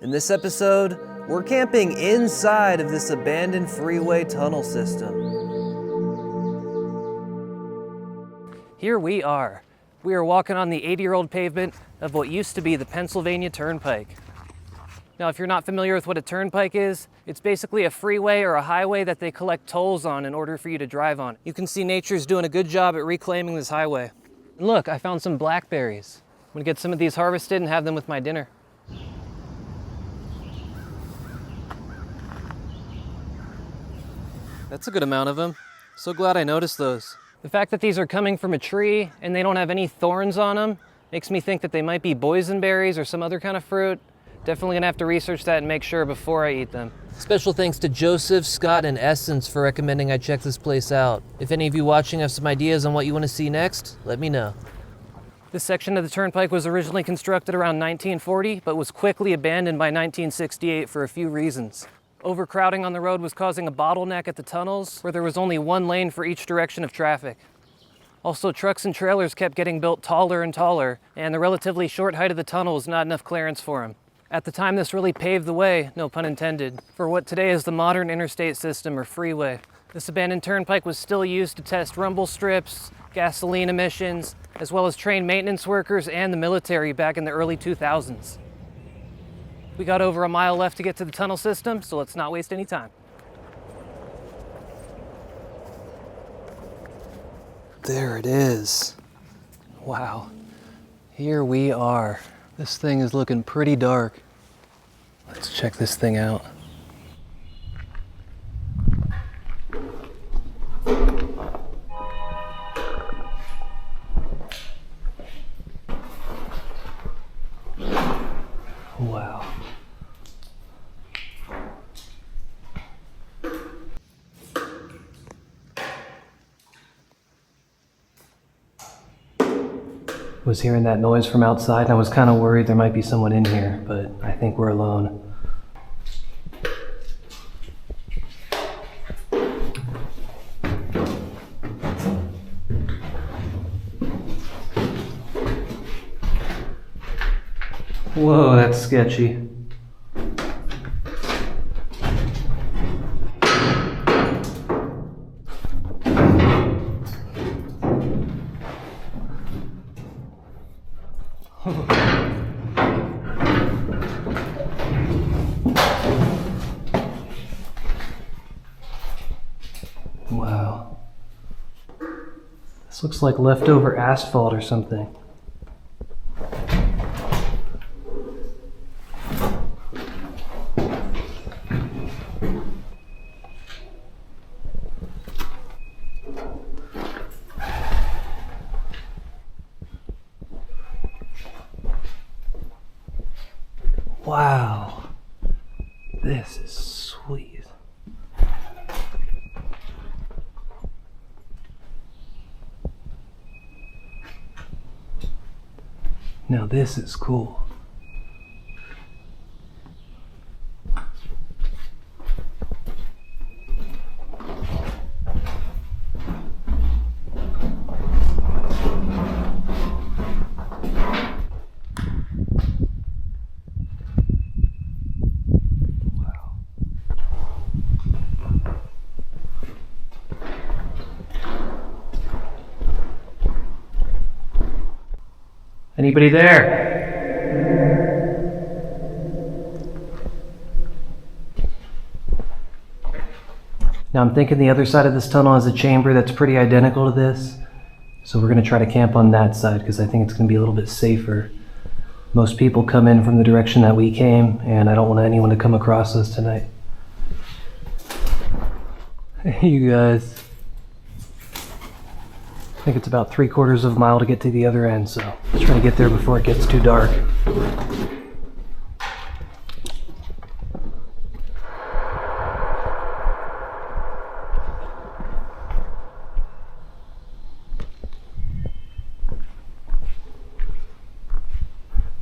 In this episode, we're camping inside of this abandoned freeway tunnel system. Here we are. We are walking on the 80-year-old pavement of what used to be the Pennsylvania Turnpike. Now, if you're not familiar with what a turnpike is, it's basically a freeway or a highway that they collect tolls on in order for you to drive on. You can see nature's doing a good job at reclaiming this highway. And look, I found some blackberries. I'm gonna get some of these harvested and have them with my dinner. That's a good amount of them. So glad I noticed those. The fact that these are coming from a tree and they don't have any thorns on them makes me think that they might be boysenberries or some other kind of fruit. Definitely gonna have to research that and make sure before I eat them. Special thanks to Joseph, Scott, and Essence for recommending I check this place out. If any of you watching have some ideas on what you want to see next, let me know. This section of the turnpike was originally constructed around 1940, but was quickly abandoned by 1968 for a few reasons. Overcrowding on the road was causing a bottleneck at the tunnels, where there was only one lane for each direction of traffic. Also, trucks and trailers kept getting built taller and taller, and the relatively short height of the tunnel was not enough clearance for them. At the time, this really paved the way, no pun intended, for what today is the modern interstate system or freeway. This abandoned turnpike was still used to test rumble strips, gasoline emissions, as well as train maintenance workers and the military back in the early 2000s. We got over a mile left to get to the tunnel system, so let's not waste any time. There it is. Wow. Here we are. This thing is looking pretty dark. Let's check this thing out. Wow. Was hearing that noise from outside and I was kind of worried there might be someone in here, but I think we're alone. Whoa, that's sketchy. Wow. This looks like leftover asphalt or something. Wow, this is sweet. Now this is cool. Anybody there? Now I'm thinking the other side of this tunnel has a chamber that's pretty identical to this. So we're gonna try to camp on that side because I think it's gonna be a little bit safer. Most people come in from the direction that we came and I don't want anyone to come across us tonight. Hey, you guys. I think it's about 3/4 of a mile to get to the other end, so let's try to get there before it gets too dark.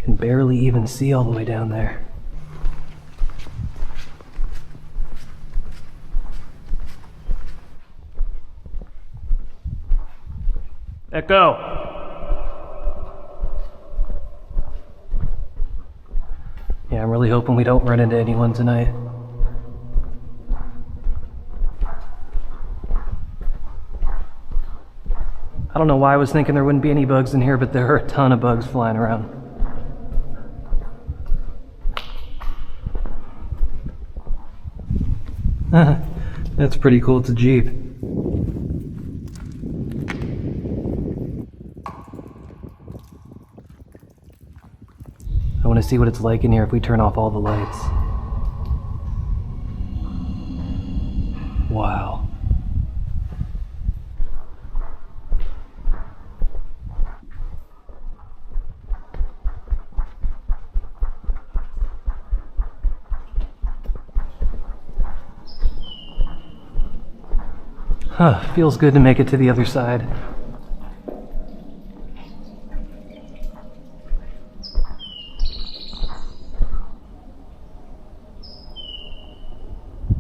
Can barely even see all the way down there. Echo. Yeah, I'm really hoping we don't run into anyone tonight. I don't know why I was thinking there wouldn't be any bugs in here, but there are a ton of bugs flying around. That's pretty cool, it's a Jeep. I want to see what it's like in here if we turn off all the lights. Wow. Huh, feels good to make it to the other side.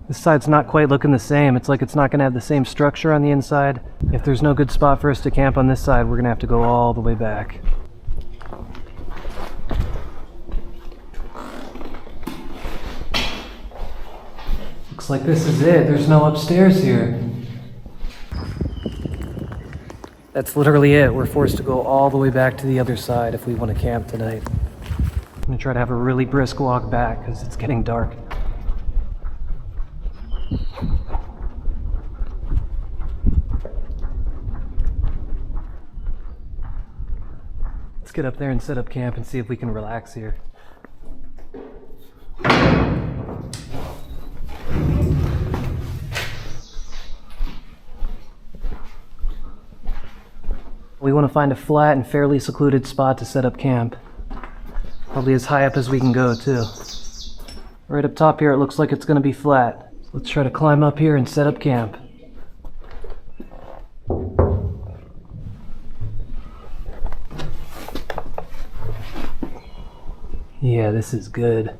This side's not quite looking the same. It's like it's not going to have the same structure on the inside. If there's no good spot for us to camp on this side, we're going to have to go all the way back. Looks like this is it. There's no upstairs here. That's literally it. We're forced to go all the way back to the other side if we want to camp tonight. I'm going to try to have a really brisk walk back because it's getting dark. Let's get up there and set up camp and see if we can relax here. We want to find a flat and fairly secluded spot to set up camp. Probably as high up as we can go, too. Right up top here, it looks like it's going to be flat. So let's try to climb up here and set up camp. Yeah, this is good.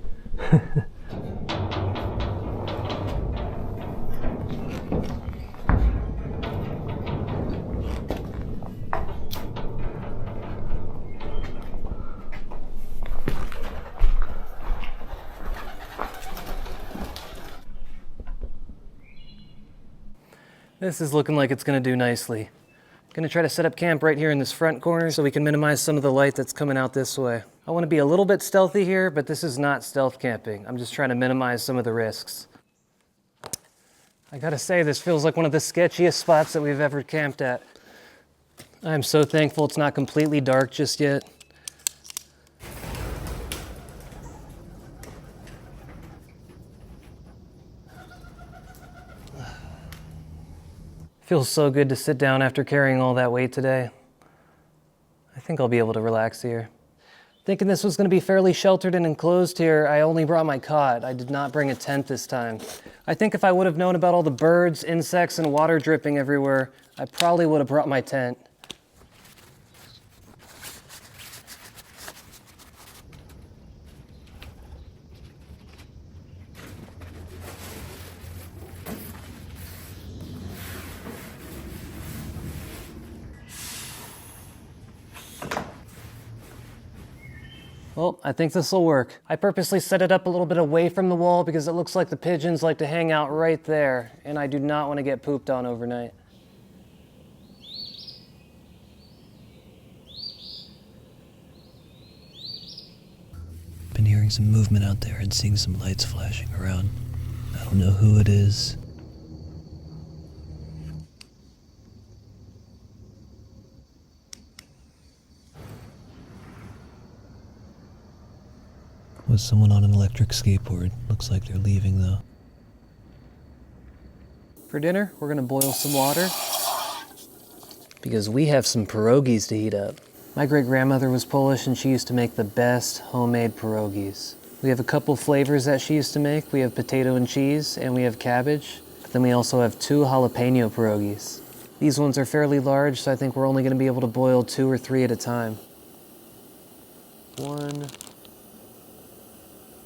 This is looking like it's going to do nicely. Going to try to set up camp right here in this front corner so we can minimize some of the light that's coming out this way. I want to be a little bit stealthy here, but this is not stealth camping. I'm just trying to minimize some of the risks. I gotta say, this feels like one of the sketchiest spots that we've ever camped at. I'm so thankful it's not completely dark just yet. Feels so good to sit down after carrying all that weight today. I think I'll be able to relax here. Thinking this was going to be fairly sheltered and enclosed here, I only brought my cot. I did not bring a tent this time. I think if I would have known about all the birds, insects, and water dripping everywhere, I probably would have brought my tent. Well, I think this will work. I purposely set it up a little bit away from the wall because it looks like the pigeons like to hang out right there, and I do not want to get pooped on overnight. Been hearing some movement out there and seeing some lights flashing around. I don't know who it is. Was someone on an electric skateboard. Looks like they're leaving though. For dinner, we're gonna boil some water because we have some pierogis to heat up. My great-grandmother was Polish and she used to make the best homemade pierogis. We have a couple flavors that she used to make. We have potato and cheese and we have cabbage. But then we also have 2 jalapeno pierogis. These ones are fairly large, so I think we're only gonna be able to boil 2 or 3 at a time. 1,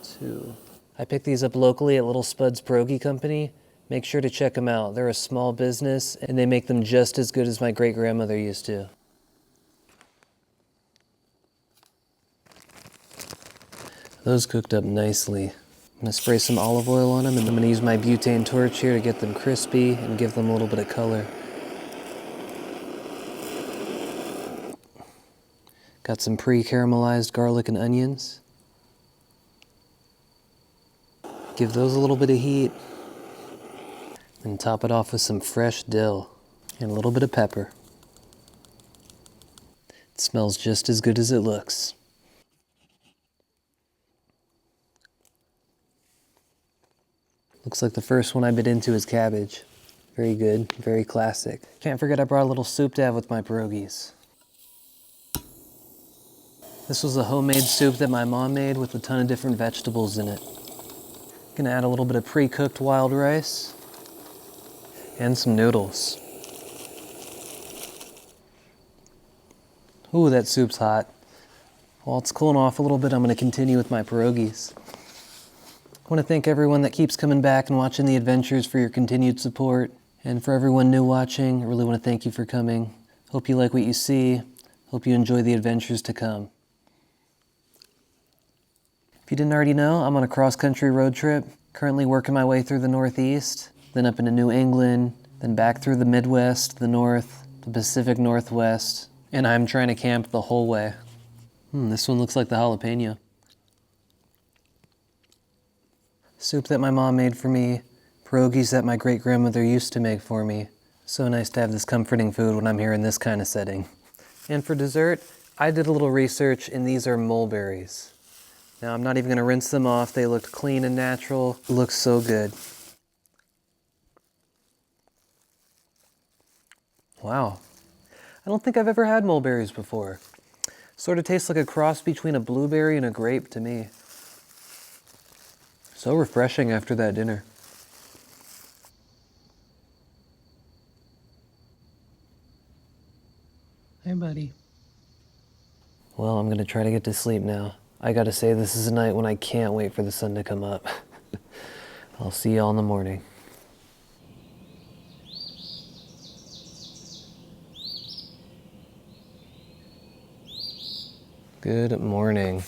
2. I picked these up locally at Little Spuds Pierogi Company. Make sure to check them out. They're a small business and they make them just as good as my great-grandmother used to. Those cooked up nicely. I'm gonna spray some olive oil on them, and I'm gonna use my butane torch here to get them crispy and give them a little bit of color. Got some pre-caramelized garlic and onions. Give those a little bit of heat. And top it off with some fresh dill and a little bit of pepper. It smells just as good as it looks. Looks like the first one I bit into is cabbage. Very good, very classic. Can't forget I brought a little soup to have with my pierogies. This was a homemade soup that my mom made with a ton of different vegetables in it. Gonna add a little bit of pre-cooked wild rice and some noodles. Ooh, that soup's hot. While it's cooling off a little bit, I'm gonna continue with my pierogies. I wanna thank everyone that keeps coming back and watching the adventures for your continued support. And for everyone new watching, I really wanna thank you for coming. Hope you like what you see. Hope you enjoy the adventures to come. If you didn't already know, I'm on a cross-country road trip, currently working my way through the Northeast, then up into New England, then back through the Midwest, the North, the Pacific Northwest, and I'm trying to camp the whole way. This one looks like the jalapeno. Soup that my mom made for me, pierogies that my great-grandmother used to make for me. So nice to have this comforting food when I'm here in this kind of setting. And for dessert, I did a little research, and these are mulberries. Now, I'm not even gonna rinse them off. They looked clean and natural. It looks so good. Wow. I don't think I've ever had mulberries before. Sort of tastes like a cross between a blueberry and a grape to me. So refreshing after that dinner. Hey, buddy. Well, I'm gonna try to get to sleep now. I gotta say, this is a night when I can't wait for the sun to come up. I'll see y'all in the morning. Good morning.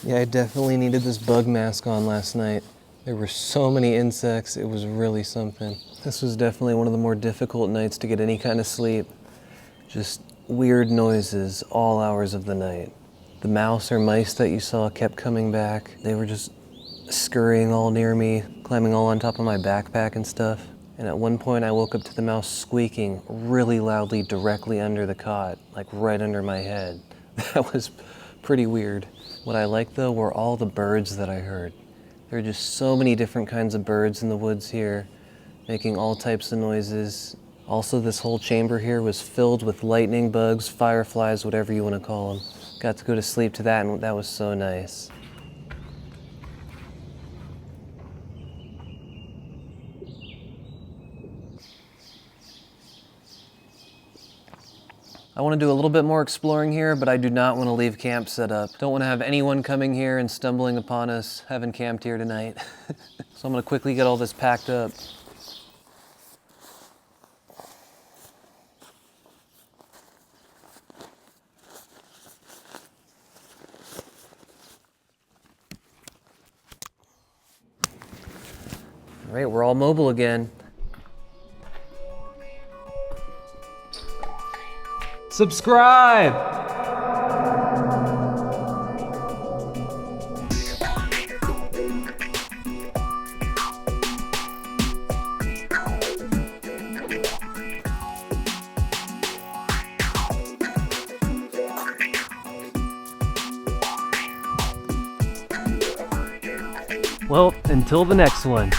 Yeah, I definitely needed this bug mask on last night. There were so many insects, it was really something. This was definitely one of the more difficult nights to get any kind of sleep. Just weird noises all hours of the night. The mouse or mice that you saw kept coming back. They were just scurrying all near me, climbing all on top of my backpack and stuff. And at one point I woke up to the mouse squeaking really loudly directly under the cot, like right under my head. That was pretty weird. What I liked though were all the birds that I heard. There are just so many different kinds of birds in the woods here, making all types of noises. Also, this whole chamber here was filled with lightning bugs, fireflies, whatever you want to call them. Got to go to sleep to that, and that was so nice. I want to do a little bit more exploring here, but I do not want to leave camp set up. Don't want to have anyone coming here and stumbling upon us having camped here tonight. So I'm going to quickly get all this packed up. All right, we're all mobile again. Subscribe! Well, until the next one.